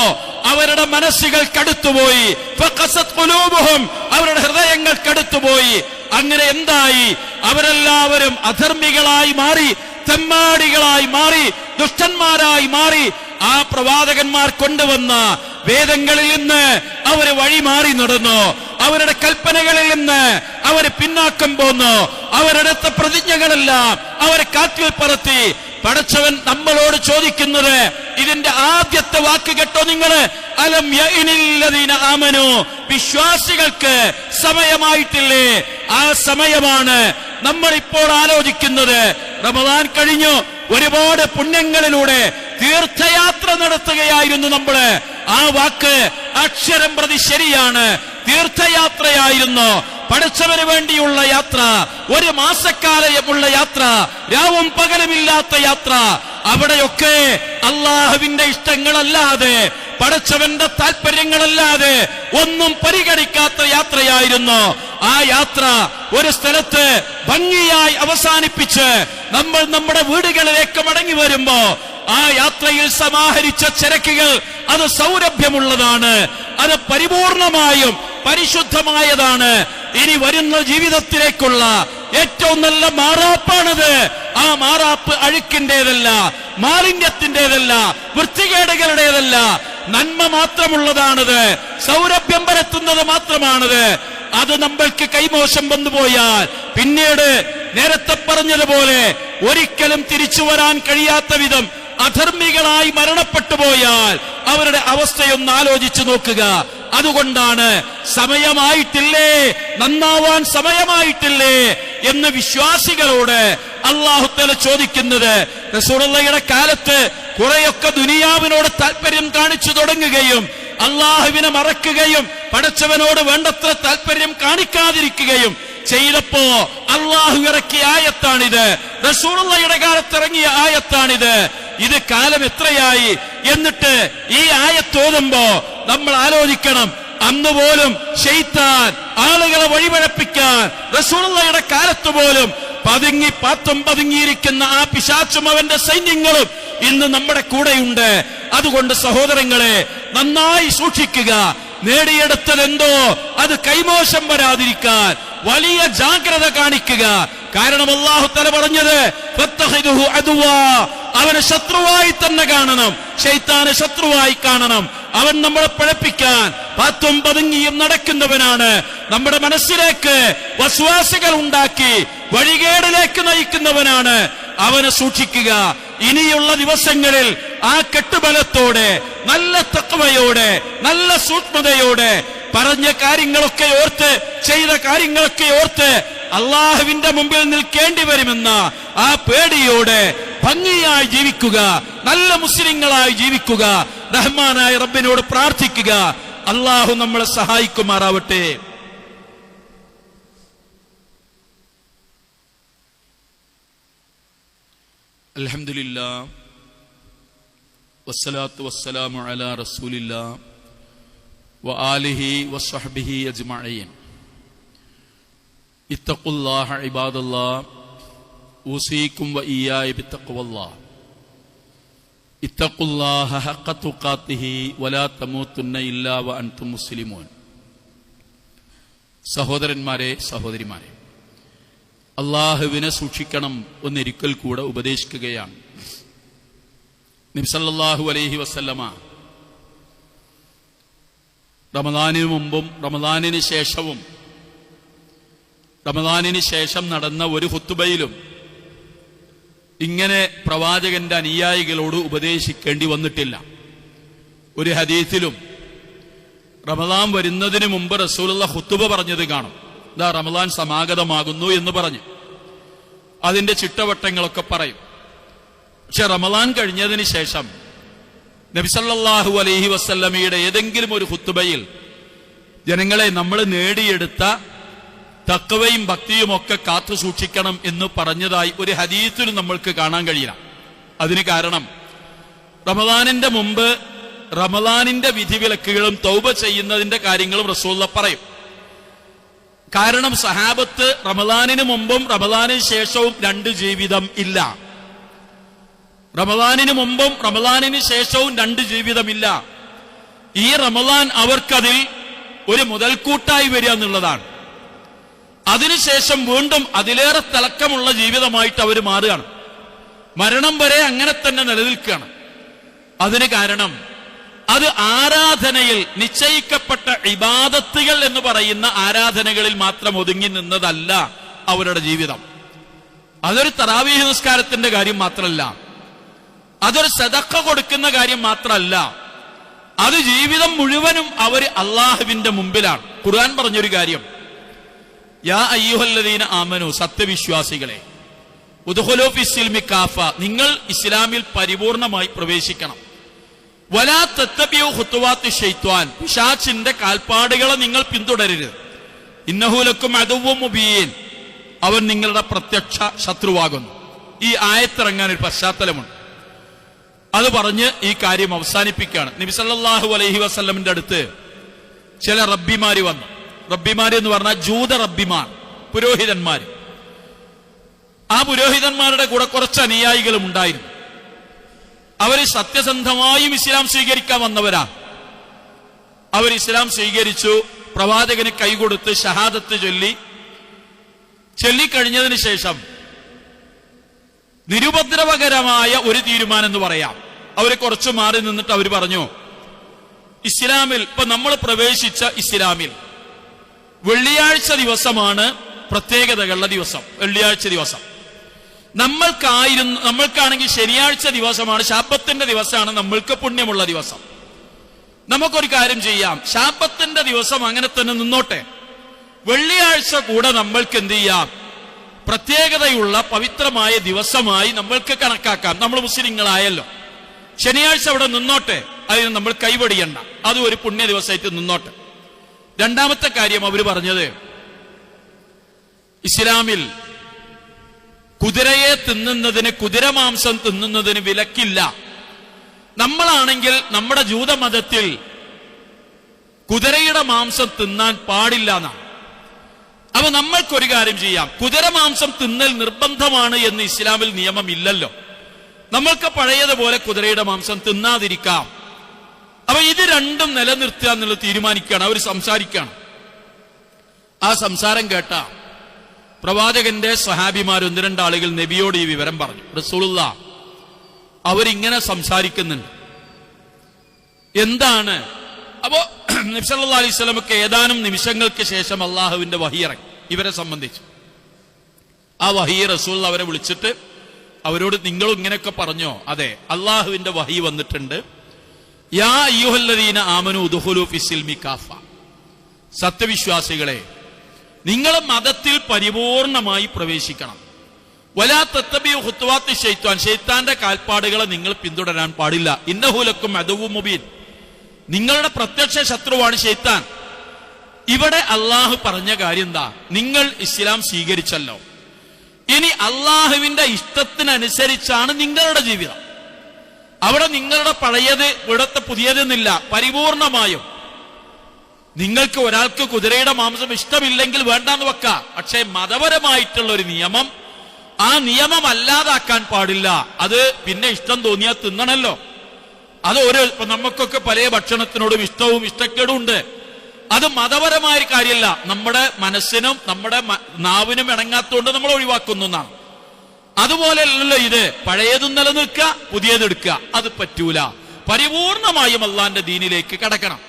S1: അവരുടെ മനസ്സുകൾ കടുത്തുപോയി. ഫഖസത് ഖുലൂബുഹും, അവരുടെ ഹൃദയങ്ങൾ കടുത്തുപോയി. അങ്ങനെ എന്തായി? അവരെല്ലാവരും അധർമ്മികളായി മാറി, തെമ്മാടികളായി മാറി, ദുഷ്ടന്മാരായി മാറി. ആ പ്രവാചകന്മാർ കൊണ്ടുവന്ന വേദങ്ങളിൽ നിന്ന് അവര് വഴിമാറി നടന്നു. അവരുടെ കൽപ്പനകളിൽ നിന്ന് അവര് പിന്നാക്കം പോന്നു. അവരെടുത്ത പ്രതിജ്ഞകളെല്ലാം അവരെ കാറ്റിൽ പറത്തി. പടച്ചവൻ നമ്മളോട് ചോദിക്കുന്നത് ഇതിന്റെ ആദ്യത്തെ വാക്ക് കേട്ടോ നിങ്ങള്. അലം യഅ്നില്ലദീന ആമനു, വിശ്വാസികൾക്ക് സമയമായിട്ടില്ലേ? ആ സമയമാണ് നമ്മൾ ഇപ്പോൾ ആലോചിക്കുന്നത്. റമദാൻ കഴിഞ്ഞു, ഒരുപാട് പുണ്യങ്ങളിലൂടെ തീർത്ഥയാത്ര നടത്തുകയായിരുന്നു നമ്മള്. ആ വാക്ക് അക്ഷരം പ്രതി ശരിയാണ്. തീർത്ഥയാത്രയായിരുന്നു, പഠിച്ചവന് വേണ്ടിയുള്ള യാത്ര, ഒരു മാസക്കാലമുള്ള യാത്ര, രാവും പകലുമില്ലാത്ത യാത്ര. അവിടെയൊക്കെ അള്ളാഹുവിന്റെ ഇഷ്ടങ്ങളല്ലാതെ, പടച്ചവന്റെ താല്പര്യങ്ങളല്ലാതെ ഒന്നും പരിഗണിക്കാത്ത യാത്രയായിരുന്നു. ആ യാത്ര ഒരു സ്ഥലത്ത് ഭംഗിയായി അവസാനിപ്പിച്ച് നമ്മൾ നമ്മുടെ വീടുകളിലേക്ക് മടങ്ങി വരുമ്പോ ആ യാത്രയിൽ സമാഹരിച്ച ചരക്കുകൾ അത് സൗരഭ്യമുള്ളതാണ്, അത് പരിപൂർണമായും പരിശുദ്ധമായതാണ്. ഇനി വരുന്ന ജീവിതത്തിലേക്കുള്ള ഏറ്റവും നല്ല മാറാപ്പാണത്. ആ മാറാപ്പ് അഴുക്കിന്റേതല്ല, മാലിന്യത്തിന്റേതല്ല, വൃത്തികേടുകളുടേതല്ല, നന്മ മാത്രമുള്ളതാണത്, സൗരഭ്യം പരത്തുന്നത് മാത്രമാണത്. അത് നമ്മൾക്ക് കൈമോശം വന്നുപോയാൽ പിന്നീട് നേരത്തെ പറഞ്ഞതുപോലെ ഒരിക്കലും തിരിച്ചു വരാൻ കഴിയാത്ത വിധം അധർമ്മികളായി മരണപ്പെട്ടു പോയാൽ അവരുടെ അവസ്ഥയൊന്ന് ആലോചിച്ചു നോക്കുക. അതുകൊണ്ടാണ് സമയമായിട്ടില്ലേ, നന്നാവാൻ സമയമായിട്ടില്ലേ എന്ന് വിശ്വാസികളോട് അല്ലാഹു തആല ചോദിക്കുന്നത്. റസൂലുള്ളാഹിയുടെ കാലത്ത് കുറെയൊക്കെ ദുനിയാവിനോട് താല്പര്യം കാണിച്ചു തുടങ്ങുകയും അള്ളാഹുവിനെ മറക്കുകയും പടച്ചവനോട് വേണ്ടത്ര താല്പര്യം കാണിക്കാതിരിക്കുകയും ചെയ്തപ്പോ അള്ളാഹു ഇറക്കിയ ആയത്താണിത്. റസൂലുള്ളാഹിയുടെ കാലത്ത് ഇറങ്ങിയ ആയത്താണിത്. ഇത് കാലം എത്രയായി? എന്നിട്ട് ഈ ആയത്തോതുമ്പോ നമ്മൾ ആലോചിക്കണം, അന്ന് പോലും ശൈത്താൻ ആളുകളെ വഴിപഴപ്പിക്കാൻ റസൂലുള്ളാഹിയുടെ കാലത്ത് പോലും പതുങ്ങിയിരിക്കുന്ന ആ പിശാചും അവന്റെ സൈന്യങ്ങളും ഇന്ന് നമ്മുടെ കൂടെയുണ്ട്. അതുകൊണ്ട് സഹോദരങ്ങളെ, നന്നായി സൂക്ഷിക്കുക. നേടിയെടുത്തതെന്തോ അത് കൈമോശം വരാതിരിക്കാൻ വലിയ ജാഗ്രത കാണിക്കുക. കാരണം അല്ലാഹു തആല പറഞ്ഞത് ഫത്തഖിദുഹു അദുവാ, അവനെ ശത്രുവായി തന്നെ കാണണം, ശൈത്താനെ ശത്രുവായി കാണണം. അവൻ നമ്മളെ പഴപ്പിക്കാൻ പാത്തും പതുങ്ങിയും നടക്കുന്നവനാണ്. നമ്മുടെ മനസ്സിലേക്ക് വസ്വാസുകൾ ഉണ്ടാക്കി വഴികേടിലേക്ക് നയിക്കുന്നവനാണ്. അവനെ സൂക്ഷിക്കുക. ഇനിയുള്ള ദിവസങ്ങളിൽ ആ കെട്ടുബലത്തോടെ, നല്ല തഖ്വയോടെ, നല്ല സൂക്ഷ്മതയോടെ പറഞ്ഞ കാര്യങ്ങളൊക്കെ ഓർത്ത്, ചെയ്ത കാര്യങ്ങളൊക്കെ ഓർത്ത് അള്ളാഹുവിന്റെ മുമ്പിൽ നിൽക്കേണ്ടി വരുമെന്ന ആ പേടിയോടെ ഭംഗിയായി ജീവിക്കുക, നല്ല മുസ്ലിങ്ങളായി ജീവിക്കുക, റഹ്മാനായ റബ്ബിനോട് പ്രാർത്ഥിക്കുക. അള്ളാഹു നമ്മളെ സഹായിക്കുമാറാവട്ടെ. അൽഹംദുലില്ലാഹ് വസ്സലാത്തു വസ്സലാമു അലാ റസൂലില്ലാഹ് വആലിഹി വസ്വഹ്ബിഹി അജ്മഈൻ. ഇത്തഖുല്ലാഹ ഇബാദല്ലാഹ് ഊസീകും വഇയ്യായ ബിത്തഖ്വല്ലാഹ്. ഇത്തഖുല്ലാഹ ഹഖ്ഖ തുഖാതിഹി വലാ തമൂതുന്ന ഇല്ലാ വഅൻതും മുസ്ലിമൂൻ. സഹോദരന്മാരെ, സഹോദരിമാരെ, അള്ളാഹുവിനെ സൂക്ഷിക്കണം എന്നൊരിക്കൽ കൂടെ ഉപദേശിക്കുകയാണ്. നബി സല്ലല്ലാഹു അലൈഹി വസല്ലമ റമദാനിന് മുമ്പും റമദാനിന് ശേഷം നടന്ന ഒരു ഖുത്ബയിലും ഇങ്ങനെ പ്രവാചകന്റെ അനുയായികളോട് ഉപദേശിക്കേണ്ടി വന്നിട്ടില്ല. ഒരു ഹദീസിലും റമദാൻ വരുന്നതിന് മുമ്പ് റസൂലുള്ളാഹി ഖുത്ബ പറഞ്ഞത് കാണും. ദാ റമദാൻ സമാഗതമാകുന്നു എന്ന് പറഞ്ഞു അതിന്റെ ചിട്ടവട്ടങ്ങളൊക്കെ പറയും. പക്ഷെ റമദാൻ കഴിഞ്ഞതിന് ശേഷം നബി സല്ലല്ലാഹു അലൈഹി വസല്ലമയുടെ ഏതെങ്കിലും ഒരു ഖുത്ബയിൽ ജനങ്ങളെ നമ്മൾ നേടിയെടുത്ത തഖ്വയും ഭക്തിയും ഒക്കെ കാത്തു സൂക്ഷിക്കണം എന്ന് പറഞ്ഞതായി ഒരു ഹദീസിലും നമ്മൾക്ക് കാണാൻ കഴിയില്ല. അതിന് കാരണം റമദാനിന്റെ മുമ്പ് റമദാനിന്റെ വിധിവിലക്കുകളും തൗബ ചെയ്യുന്നതിന്റെ കാര്യങ്ങളും റസൂലുള്ളാഹി പറയും. കാരണം സഹാബത്ത് റമദാനിന് മുമ്പും റമദാനിന് ശേഷവും രണ്ട് ജീവിതം ഇല്ല. റമദാനിന് മുമ്പും റമദാനിന് ശേഷവും രണ്ട് ജീവിതമില്ല. ഈ റമദാൻ അവർക്കതിൽ ഒരു മുതൽക്കൂട്ടായി വരിക എന്നുള്ളതാണ്. അതിനുശേഷം വീണ്ടും അതിലേറെ തിളക്കമുള്ള ജീവിതമായിട്ട് അവർ മാറുകയാണ്. മരണം വരെ അങ്ങനെ തന്നെ നിലനിൽക്കുകയാണ്. അതിന് കാരണം അത് ആരാധനയിൽ നിശ്ചയിക്കപ്പെട്ട ഇബാദത്തുകൾ എന്ന് പറയുന്ന ആരാധനകളിൽ മാത്രം ഒതുങ്ങി നിന്നതല്ല അവരുടെ ജീവിതം. അതൊരു തറാവീഹ് നിസ്കാരത്തിന്റെ കാര്യം മാത്രമല്ല, അതൊരു സദഖ കൊടുക്കുന്ന കാര്യം മാത്രമല്ല, അത് ജീവിതം മുഴുവനും അവർ അള്ളാഹുവിന്റെ മുമ്പിലാണ്. ഖുർആൻ പറഞ്ഞൊരു കാര്യം, യാ അയ്യുഹല്ലദീന ആമനു, സത്യവിശ്വാസികളെ, ഉദ്ഖുലൂ ഫിസ്സിൽമി കാഫ, നിങ്ങൾ ഇസ്ലാമിൽ പരിപൂർണമായി പ്രവേശിക്കണം. വലാ തത്തബിഉ ഖുതുവാത്തി ശൈത്വാൻ, പിശാചിന്റെ കാൽപ്പാടുകളെ നിങ്ങൾ പിന്തുടരരുത്. ഇന്നഹു ലക്കും അദുവ്വും മുബീൻ, അവൻ നിങ്ങളുടെ പ്രത്യക്ഷ ശത്രുവാകുന്നു. ഈ ആയത്തിറങ്ങാൻ ഒരു പശ്ചാത്തലമുണ്ട്. അത് പറഞ്ഞ് ഈ കാര്യം അവസാനിപ്പിക്കുകയാണ്. നബി സല്ലല്ലാഹു അലൈഹി വസല്ലമിന്റെ അടുത്ത് ചില റബ്ബിമാര് വന്നു. റബ്ബിമാര് എന്ന് പറഞ്ഞാൽ ജൂത റബ്ബിമാർ, പുരോഹിതന്മാർ. ആ പുരോഹിതന്മാരുടെ കൂടെ കുറച്ച് അനുയായികളും ഉണ്ടായിരുന്നു. അവര് സത്യസന്ധമായും ഇസ്ലാം സ്വീകരിക്കാൻ വന്നവരാ. അവർ ഇസ്ലാം സ്വീകരിച്ചു, പ്രവാചകന് കൈകൊടുത്ത് ഷഹാദത്ത് ചൊല്ലിക്കഴിഞ്ഞതിന് ശേഷം നിരുപദ്രവകരമായ ഒരു തീരുമാനം എന്ന് പറയാം. അവര് കുറച്ചു മാറി നിന്നിട്ട് അവർ പറഞ്ഞു, ഇസ്ലാമിൽ ഇപ്പൊ നമ്മൾ പ്രവേശിച്ച ഇസ്ലാമിൽ വെള്ളിയാഴ്ച ദിവസമാണ് പ്രത്യേകതകളുടെ ദിവസം. വെള്ളിയാഴ്ച ദിവസം നമ്മൾക്കാണെങ്കിൽ ശനിയാഴ്ച ദിവസമാണ്, ശാബത്തിന്റെ ദിവസമാണ് നമ്മൾക്ക് പുണ്യമുള്ള ദിവസം. നമുക്കൊരു കാര്യം ചെയ്യാം, ശാബത്തിന്റെ ദിവസം അങ്ങനെ തന്നെ നിന്നോട്ടെ, വെള്ളിയാഴ്ച കൂടെ നമ്മൾക്ക് എന്ത് ചെയ്യാം, പ്രത്യേകതയുള്ള പവിത്രമായ ദിവസമായി നമ്മൾക്ക് കണക്കാക്കാം. നമ്മൾ മുസ്ലിങ്ങളായല്ലോ, ശനിയാഴ്ച അവിടെ നിന്നോട്ടെ, അതിന് നമ്മൾ കൈവടിയണ്ട, അതും ഒരു പുണ്യ ദിവസമായിട്ട് നിന്നോട്ടെ. രണ്ടാമത്തെ കാര്യം അവർ പറഞ്ഞത്, ഇസ്ലാമിൽ കുതിരയെ തിന്നുന്നതിന്, കുതിരമാംസം തിന്നുന്നതിന് വിലക്കില്ല. നമ്മളാണെങ്കിൽ നമ്മുടെ ജൂതമതത്തിൽ കുതിരയുടെ മാംസം തിന്നാൻ പാടില്ല എന്നാണ്. അപ്പൊ നമ്മൾക്കൊരു കാര്യം ചെയ്യാം, കുതിരമാംസം തിന്നൽ നിർബന്ധമാണ് എന്ന് ഇസ്ലാമിൽ നിയമമില്ലല്ലോ, നമ്മൾക്ക് പഴയതുപോലെ കുതിരയുടെ മാംസം തിന്നാതിരിക്കാം. അപ്പൊ ഇത് രണ്ടും നിലനിർത്തുക എന്നുള്ളത് തീരുമാനിക്കുകയാണ്. അവർ സംസാരിക്കുകയാണ്. ആ സംസാരം കേട്ട പ്രവാചകന്റെ സ്വഹാബിമാർ ഒന്ന് രണ്ടാളുകൾ നബിയോട് ഈ വിവരം പറഞ്ഞു. റസൂലുള്ളാഹ് അവരിങ്ങനെ സംസാരിക്കുന്നുണ്ട്, എന്താണ്? അപ്പോ നബി സല്ലല്ലാഹു അലൈഹി വസല്ലമക്ക് ഏതാനും നിമിഷങ്ങൾക്ക് ശേഷം അള്ളാഹുവിന്റെ വഹി ഇറങ്ങി ഇവരെ സംബന്ധിച്ചു. ആ വഹി റസൂൽ അവരെ വിളിച്ചിട്ട് അവരോട്, നിങ്ങളും ഇങ്ങനെയൊക്കെ പറഞ്ഞോ? അതെ, അള്ളാഹുവിന്റെ വഹി വന്നിട്ടുണ്ട്. യാ അയ്യുഹല്ലദീന ആമനു ഉദ്ഖുലൂ ഫിസ്സിൽമി കാഫ, സത്യവിശ്വാസികളെ, നിങ്ങൾ മതത്തിൽ പരിപൂർണമായി പ്രവേശിക്കണം. വലാ തത്തബിഉ ഖുതുവാത്തി ശൈത്താൻ, ശൈത്താന്റെ കാൽപ്പാടുകളെ നിങ്ങൾ പിന്തുടരാൻ പാടില്ല. ഇന്നഹു ലക്കും അദുവ്വുൻ മുബീൻ, നിങ്ങളുടെ പ്രത്യക്ഷ ശത്രുവാണ് ശൈത്താൻ. ഇവിടെ അള്ളാഹു പറഞ്ഞ കാര്യം എന്താ? നിങ്ങൾ ഇസ്ലാം സ്വീകരിച്ചല്ലോ, ഇനി അള്ളാഹുവിന്റെ ഇഷ്ടത്തിനനുസരിച്ചാണ് നിങ്ങളുടെ ജീവിതം. അവിടെ നിങ്ങളുടെ പഴയത് ഇവിടത്തെ പുതിയതെന്നില്ല, പരിപൂർണമായും. നിങ്ങൾക്ക് ഒരാൾക്ക് കുതിരയുടെ മാംസം ഇഷ്ടമില്ലെങ്കിൽ വേണ്ടാന്ന് വെക്കാം, പക്ഷേ മതപരമായിട്ടുള്ള ഒരു നിയമം, ആ നിയമം അല്ലാതാക്കാൻ പാടില്ല. അത് പിന്നെ ഇഷ്ടം തോന്നിയാൽ തിന്നണല്ലോ. അത് നമുക്കൊക്കെ പല ഭക്ഷണത്തിനോടും ഇഷ്ടവും ഇഷ്ടക്കേടും ഉണ്ട്. അത് മതപരമായ കാര്യമല്ല, നമ്മുടെ മനസ്സിനും നമ്മുടെ നാവിനും ഇണങ്ങാത്തോണ്ട് നമ്മൾ ഒഴിവാക്കുന്നു എന്നാണ്. അതുപോലെയല്ലല്ലോ ഇത്. പഴയതും നിലനിൽക്കുക, പുതിയതെടുക്കുക, അത് പറ്റൂല. പരിപൂർണമായും അള്ളാന്റെ ദീനിലേക്ക് കടക്കണം.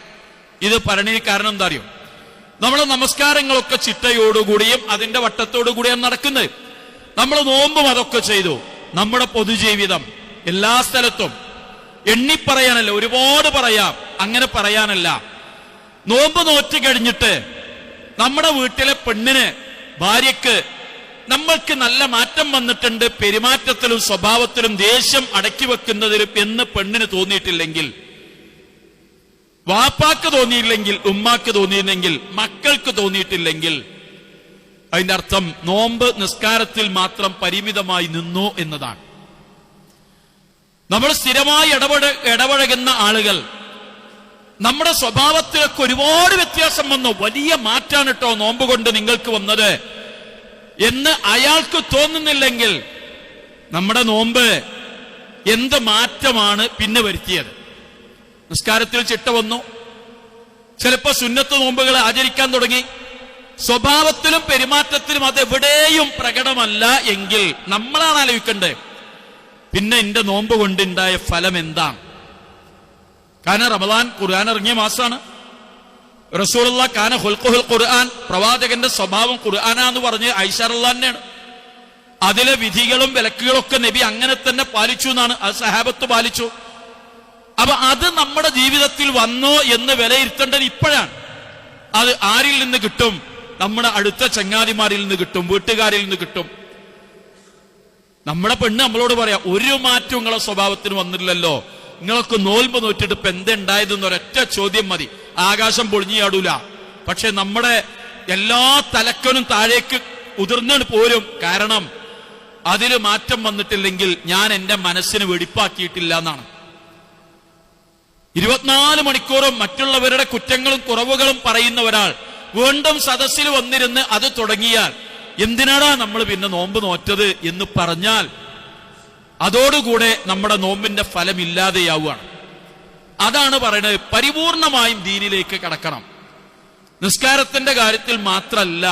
S1: ഇത് പറഞ്ഞ കാരണം എന്താ അറിയോ? നമ്മളെ നമസ്കാരങ്ങളൊക്കെ ചിട്ടയോടുകൂടിയും അതിന്റെ വട്ടത്തോടുകൂടിയാണ് നടക്കുന്നത്. നമ്മൾ നോമ്പും അതൊക്കെ ചെയ്തു. നമ്മുടെ പൊതുജീവിതം എല്ലാ സ്ഥലത്തും എണ്ണിപ്പറയാനല്ല, ഒരുപാട് പറയാം, അങ്ങനെ പറയാനല്ല. നോമ്പ് നോറ്റ് കഴിഞ്ഞിട്ട് നമ്മുടെ വീട്ടിലെ പെണ്ണിന്, ഭാര്യക്ക് നമ്മൾക്ക് നല്ല മാറ്റം വന്നിട്ടുണ്ട്, പെരുമാറ്റത്തിലും സ്വഭാവത്തിലും ദേഷ്യം അടക്കി വെക്കുന്നതിലും എന്ന് പെണ്ണിന് തോന്നിയിട്ടില്ലെങ്കിൽ, വാപ്പാക്ക് തോന്നിയില്ലെങ്കിൽ, ഉമ്മാക്ക് തോന്നിയില്ലെങ്കിൽ, മക്കൾക്ക് തോന്നിയിട്ടില്ലെങ്കിൽ, അതിന്റെ അർത്ഥം നോമ്പ് നിസ്കാരത്തിൽ മാത്രം പരിമിതമായി നിന്നു എന്നതാണ്. നമ്മൾ സ്ഥിരമായി ഇടപഴകുന്ന ആളുകൾ, നമ്മുടെ സ്വഭാവത്തിലൊക്കെ ഒരുപാട് വ്യത്യാസം വന്നു, വലിയ മാറ്റാണ് കേട്ടോ നോമ്പ് കൊണ്ട് നിങ്ങൾക്ക് വന്നത് എന്ന് അയാൾക്ക് തോന്നുന്നില്ലെങ്കിൽ, നമ്മുടെ നോമ്പ് എന്ത് മാറ്റമാണ് പിന്നെ വരുത്തിയത്? നിസ്കാരത്തിൽ ചിട്ട വന്നു, ചിലപ്പോ സുന്നത്ത് നോമ്പുകൾ ആചരിക്കാൻ തുടങ്ങി, സ്വഭാവത്തിലും പെരുമാറ്റത്തിലും അതെവിടെയും പ്രകടമല്ല എങ്കിൽ നമ്മളാണ് ആലോചിക്കേണ്ടത്, പിന്നെ എന്റെ നോമ്പ് കൊണ്ടുണ്ടായ ഫലം എന്താണ്? കാരണം റമദാൻ ഖുർആൻ ഇറങ്ങിയ മാസമാണ്. റസൂലുള്ള കാന ഖുൽഖുൽ ഖുർആൻ, പ്രവാചകന്റെ സ്വഭാവം ഖുർആനാന്ന് പറഞ്ഞ് ആയിഷ റളിയല്ലാഹു അൻഹയാണ്. അതിലെ വിധികളും വിലക്കുകളും ഒക്കെ നബി അങ്ങനെ തന്നെ പാലിച്ചു എന്നാണ്, അത് സഹാബത്ത് പാലിച്ചു. അപ്പൊ അത് നമ്മുടെ ജീവിതത്തിൽ വന്നോ എന്ന് വിലയിരുത്തേണ്ടത് ഇപ്പോഴാണ്. അത് ആരിൽ നിന്ന് കിട്ടും? നമ്മുടെ അടുത്ത ചങ്ങാതിമാരിൽ നിന്ന് കിട്ടും, വീട്ടുകാരിൽ നിന്ന് കിട്ടും. നമ്മുടെ പെണ്ണ് നമ്മളോട് പറയാം, ഒരു മാറ്റം നിങ്ങളെ സ്വഭാവത്തിന് വന്നില്ലല്ലോ, നിങ്ങളൊക്കെ നോൽമ്പ് നോറ്റിട്ട് ഇപ്പൊ എന്തുണ്ടായതെന്ന് ഒരൊറ്റ ചോദ്യം മതി, ആകാശം പൊളിഞ്ഞാടൂല. പക്ഷെ നമ്മുടെ എല്ലാ തലക്കനും താഴേക്ക് ഉതിർന്നു പോരും. കാരണം അതിൽ മാറ്റം വന്നിട്ടില്ലെങ്കിൽ ഞാൻ എന്റെ മനസ്സിന് വെടിപ്പാക്കിയിട്ടില്ല എന്നാണ്. 24 മണിക്കൂറും മറ്റുള്ളവരുടെ കുറ്റങ്ങളും കുറവുകളും പറയുന്ന ഒരാൾ വീണ്ടും സദസ്സിൽ വന്നിരുന്ന് അത് തുടങ്ങിയാൽ എന്തിനാടാ നമ്മൾ പിന്നെ നോമ്പ് നോറ്റത് എന്ന് പറഞ്ഞാൽ അതോടുകൂടെ നമ്മുടെ നോമ്പിന്റെ ഫലം ഇല്ലാതെയാവുകയാണ്. അതാണ് പറയുന്നത്, പരിപൂർണമായും ദീനിലേക്ക് കടക്കണം. നിസ്കാരത്തിന്റെ കാര്യത്തിൽ മാത്രമല്ല,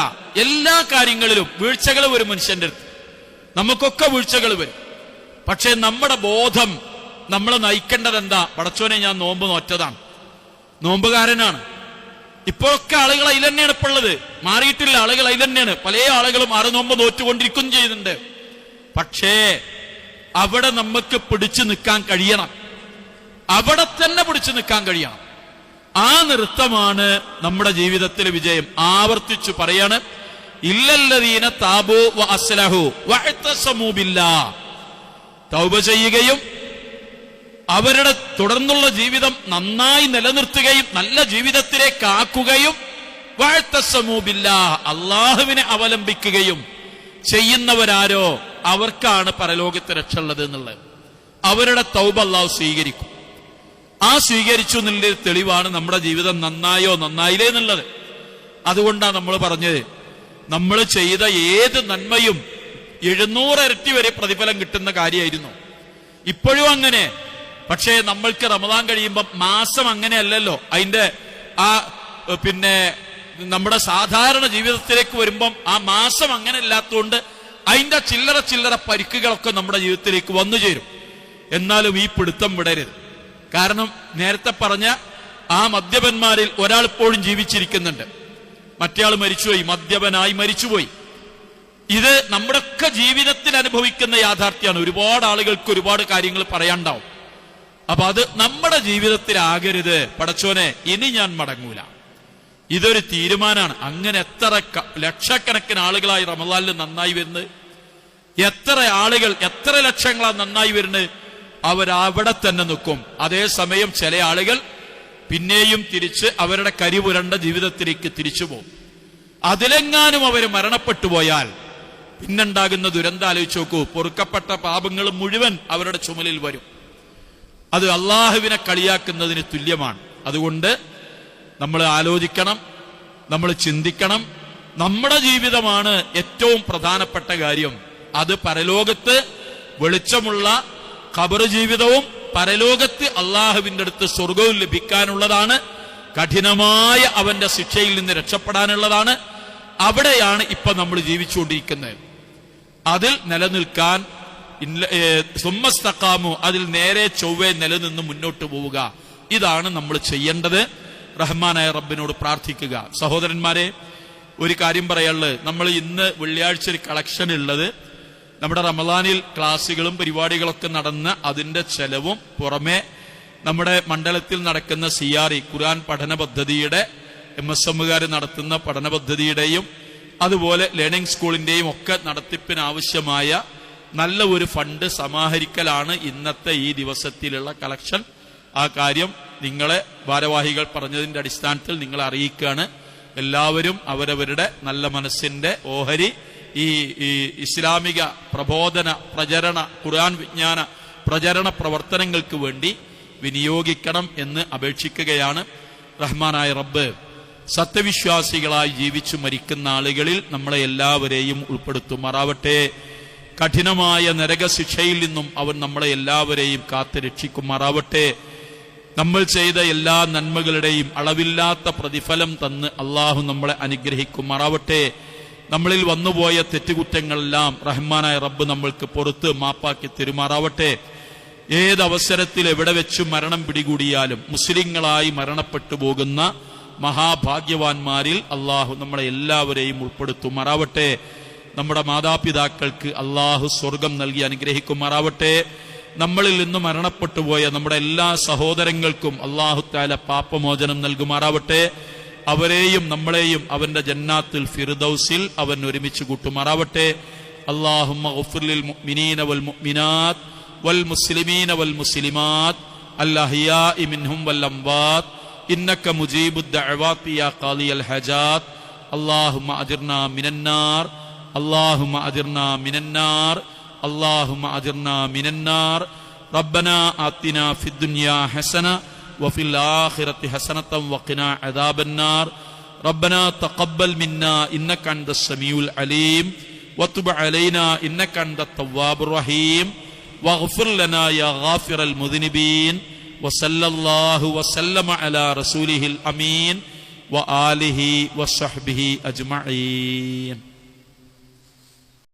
S1: എല്ലാ കാര്യങ്ങളിലും വീഴ്ചകൾ വരും മനുഷ്യന്റെ അടുത്ത്. നമുക്കൊക്കെ വീഴ്ചകൾ വരും. പക്ഷെ നമ്മുടെ ബോധം നമ്മളെ നയിക്കേണ്ടത് എന്താ? പടച്ചോനെ, ഞാൻ നോമ്പ് നോറ്റതാണ്, നോമ്പുകാരനാണ്. ഇപ്പോഴൊക്കെ ആളുകൾ അതിൽ തന്നെയാണ് ഇപ്പോൾ ഉള്ളത്, മാറിയിട്ടില്ല. ആളുകൾ അതിൽ തന്നെയാണ്. പല ആളുകളും 6 നോമ്പ് നോറ്റുകൊണ്ടിരിക്കും ചെയ്യുന്നുണ്ട്. പക്ഷേ അവിടെ നമുക്ക് പിടിച്ചു നിൽക്കാൻ കഴിയണം, അവിടെ തന്നെ പിടിച്ചു നിൽക്കാൻ കഴിയണം. ആ നൃത്തമാണ് നമ്മുടെ ജീവിതത്തിലെ വിജയം. ആവർത്തിച്ചു പറയാണ്, ഇല്ലല്ലദീന താബൂ വ അസ്ലഹു വഅതസമൂ ബില്ലാഹ്, തൗബ ചെയ്യുകയും അവരുടെ തുടർന്നുള്ള ജീവിതം നന്നായി നിലനിർത്തുകയും നല്ല ജീവിതത്തിലേക്ക് ആക്കുകയും വഅതസമൂ ബില്ലാഹ്, അള്ളാഹുവിനെ അവലംബിക്കുകയും ചെയ്യുന്നവരാരോ അവർക്കാണ് പരലോകത്ത് രക്ഷയുള്ളത് എന്നുള്ളത്. അവരുടെ തൗബ അള്ളാഹു സ്വീകരിക്കും. ആ സ്വീകരിച്ചു എന്നുള്ള തെളിവാണ് നമ്മുടെ ജീവിതം നന്നായോ നന്നായില്ലേ എന്നുള്ളത്. അതുകൊണ്ടാണ് നമ്മൾ പറഞ്ഞത്, നമ്മൾ ചെയ്ത ഏത് നന്മയും 700 ഇരട്ടി വരെ പ്രതിഫലം കിട്ടുന്ന കാര്യമായിരുന്നു. ഇപ്പോഴും അങ്ങനെ. പക്ഷേ നമ്മൾക്ക് റമദാൻ കഴിയുമ്പോൾ മാസം അങ്ങനെയല്ലല്ലോ. അതിന്റെ പിന്നെ നമ്മുടെ സാധാരണ ജീവിതത്തിലേക്ക് വരുമ്പം ആ മാസം അങ്ങനെ ഇല്ലാത്തതുകൊണ്ട് അതിന്റെ ചില്ലറ പരിക്കുകളൊക്കെ നമ്മുടെ ജീവിതത്തിലേക്ക് വന്നു ചേരും. എന്നാലും ഈ പിടുത്തം വിടരുത്. കാരണം നേരത്തെ പറഞ്ഞ ആ മദ്യപന്മാരിൽ ഒരാൾ ഇപ്പോഴും ജീവിച്ചിരിക്കുന്നുണ്ട്, മറ്റേയാൾ മരിച്ചുപോയി, മദ്യപനായി മരിച്ചുപോയി. ഇത് നമ്മുടെ ഒക്കെ ജീവിതത്തിൽ അനുഭവിക്കുന്ന യാഥാർത്ഥ്യമാണ്. ഒരുപാട് ആളുകൾക്ക് ഒരുപാട് കാര്യങ്ങൾ പറയാണ്ടാവും. അപ്പൊ അത് നമ്മുടെ ജീവിതത്തിലാകരുത്. പടച്ചോനെ, ഇനി ഞാൻ മടങ്ങൂല, ഇതൊരു തീരുമാനമാണ്. അങ്ങനെ എത്ര ലക്ഷക്കണക്കിന് ആളുകളായി റമദാനിൽ നന്നായി വരുന്നത്. എത്ര ആളുകൾ, എത്ര ലക്ഷങ്ങളാ നന്നായി വരുന്നത്, അവരവിടെ തന്നെ നിൽക്കും. അതേസമയം ചില ആളുകൾ പിന്നെയും തിരിച്ച് അവരുടെ കരിപുരണ്ട ജീവിതത്തിലേക്ക് തിരിച്ചു പോകും. അതിലെങ്ങാനും അവർ മരണപ്പെട്ടു പോയാൽ പിന്നുണ്ടാകുന്ന ദുരന്തം ആലോചിച്ച് നോക്കൂ. പൊറുക്കപ്പെട്ട പാപങ്ങൾ മുഴുവൻ അവരുടെ ചുമലിൽ വരും. അത് അള്ളാഹുവിനെ കളിയാക്കുന്നതിന് തുല്യമാണ്. അതുകൊണ്ട് നമ്മൾ ആലോചിക്കണം, നമ്മൾ ചിന്തിക്കണം. നമ്മുടെ ജീവിതമാണ് ഏറ്റവും പ്രധാനപ്പെട്ട കാര്യം. അത് പരലോകത്ത് വെളിച്ചമുള്ള ഖബർ ജീവിതവും പരലോകത്ത് അള്ളാഹുവിന്റെ അടുത്ത് സ്വർഗവും ലഭിക്കാനുള്ളതാണ്. കഠിനമായ അവന്റെ ശിക്ഷയിൽ നിന്ന് രക്ഷപ്പെടാനുള്ളതാണ്. അവിടെയാണ് ഇപ്പൊ നമ്മൾ ജീവിച്ചുകൊണ്ടിരിക്കുന്നത്. അതിൽ നിലനിൽക്കാൻ സുമ്മസ്തഖാമു, അതിൽ നേരെ ചൊവ്വേ നിലനിന്ന് മുന്നോട്ട് പോവുക. ഇതാണ് നമ്മൾ ചെയ്യേണ്ടത്. റഹ്മാനായ റബ്ബിനോട് പ്രാർത്ഥിക്കുക. സഹോദരന്മാരെ, ഒരു കാര്യം പറയാനുള്ളത്, നമ്മൾ ഇന്ന് വെള്ളിയാഴ്ച ഒരു കളക്ഷൻ ഉള്ളത് നമ്മുടെ റമദാനിൽ ക്ലാസുകളും പരിപാടികളൊക്കെ നടന്ന അതിന്റെ ചെലവും പുറമെ നമ്മുടെ മണ്ഡലത്തിൽ നടക്കുന്ന CRE ഖുർആൻ പഠന പദ്ധതിയുടെ MSMകാർ നടത്തുന്ന പഠന പദ്ധതിയുടെയും അതുപോലെ ലേണിംഗ് സ്കൂളിന്റെയും ഒക്കെ നടത്തിപ്പിനാവശ്യമായ നല്ല ഒരു ഫണ്ട് സമാഹരിക്കലാണ് ഇന്നത്തെ ഈ ദിവസത്തിലുള്ള കളക്ഷൻ. ആ കാര്യം നിങ്ങളെ ഭാരവാഹികൾ പറഞ്ഞതിന്റെ അടിസ്ഥാനത്തിൽ നിങ്ങളെ അറിയിക്കുകയാണ്. എല്ലാവരും അവരവരുടെ നല്ല മനസ്സിന്റെ ഓഹരി ഈ ഇസ്ലാമിക പ്രബോധന പ്രചരണ ഖുർആൻ വിജ്ഞാന പ്രചരണ പ്രവർത്തനങ്ങൾക്ക് വേണ്ടി വിനിയോഗിക്കണം എന്ന് അപേക്ഷിക്കുകയാണ്. റഹ്മാനായ റബ്ബ് സത്യവിശ്വാസികളായി ജീവിച്ചു മരിക്കുന്ന ആളുകളിൽ നമ്മളെ എല്ലാവരെയും ഉൾപ്പെടുത്തുമാറാവട്ടെ. കഠിനമായ നരകശിക്ഷയിൽ നിന്നും അവൻ നമ്മളെ എല്ലാവരെയും കാത്ത് രക്ഷിക്കുമാറാവട്ടെ. നമ്മൾ ചെയ്ത എല്ലാ നന്മകളുടെയും അളവില്ലാത്ത പ്രതിഫലം തന്ന് അള്ളാഹു നമ്മളെ അനുഗ്രഹിക്കുമാറാവട്ടെ. നമ്മളിൽ വന്നുപോയ തെറ്റുകുറ്റങ്ങളെല്ലാം റഹ്മാനായ റബ്ബ് നമ്മൾക്ക് പുറത്ത് മാപ്പാക്കി തെരുമാറാവട്ടെ. ഏതവസരത്തിൽ എവിടെ വെച്ച് മരണം പിടികൂടിയാലും മുസ്ലിങ്ങളായി മരണപ്പെട്ടു പോകുന്ന മഹാഭാഗ്യവാന്മാരിൽ അള്ളാഹു നമ്മളെ എല്ലാവരെയും ഉൾപ്പെടുത്തുമാറാവട്ടെ. നമ്മുടെ മാതാപിതാക്കൾക്ക് അള്ളാഹു സ്വർഗം നൽകി അനുഗ്രഹിക്കുമാറാവട്ടെ. നമ്മളിൽ നിന്ന് മരണപ്പെട്ടു പോയ നമ്മുടെ എല്ലാ സഹോദരങ്ങൾക്കും അള്ളാഹു തആല പാപമോചനം നൽകുമാറാവട്ടെ. അവരെയും നമ്മളെയും അവന്റെ ജന്നാത്തുൽ ഫിർദൗസിൽ അവൻ ഒരുമിച്ച് കൂട്ടുമാറാവട്ടെ. അല്ലാഹുമ്മ ഗഫിർ ലിൽ മുഅ്മിനീന വൽ മുഅ്മിനാത്ത് വൽ മുസ്ലിമീന വൽ മുസ്ലിമാത്ത് അൽ അഹ്യാഇ മിൻഹും വൽ അംവാത്ത് ഇന്നക മുജീബുദ് ദഅവാതി യാ ഖാദിയൽ ഹജാത്ത്. അല്ലാഹുമ്മ അജിർനാ മിനന്നാർ, അല്ലാഹുമ്മ അജിർനാ മിനന്നാർ, അല്ലാഹുമ്മ അജിർനാ മിനന്നാർ. റബ്ബനാ ആതിനാ ഫിദ്ദുനിയാ ഹസന വഫിൽ ആഖിറതി ഹസനതൻ വഖിനാ അദാബന്നാർ. റബ്ബനാ തഖബ്ബൽ മിന്നാ ഇന്നക അൻതസ് സമീഉൽ അലീം വതുബ് അലൈനാ ഇന്നക അൻതത് തവ്വാബുർ റഹീം വഗ്ഫിർ ലനാ യാ ഗാഫിറൽ മുദ്നിബീൻ വസല്ലല്ലാഹു വസല്ലമ അലാ റസൂലിഹിൽ അമീൻ വആലിഹി വസ്വഹ്ബിഹി അജ്മഈൻ.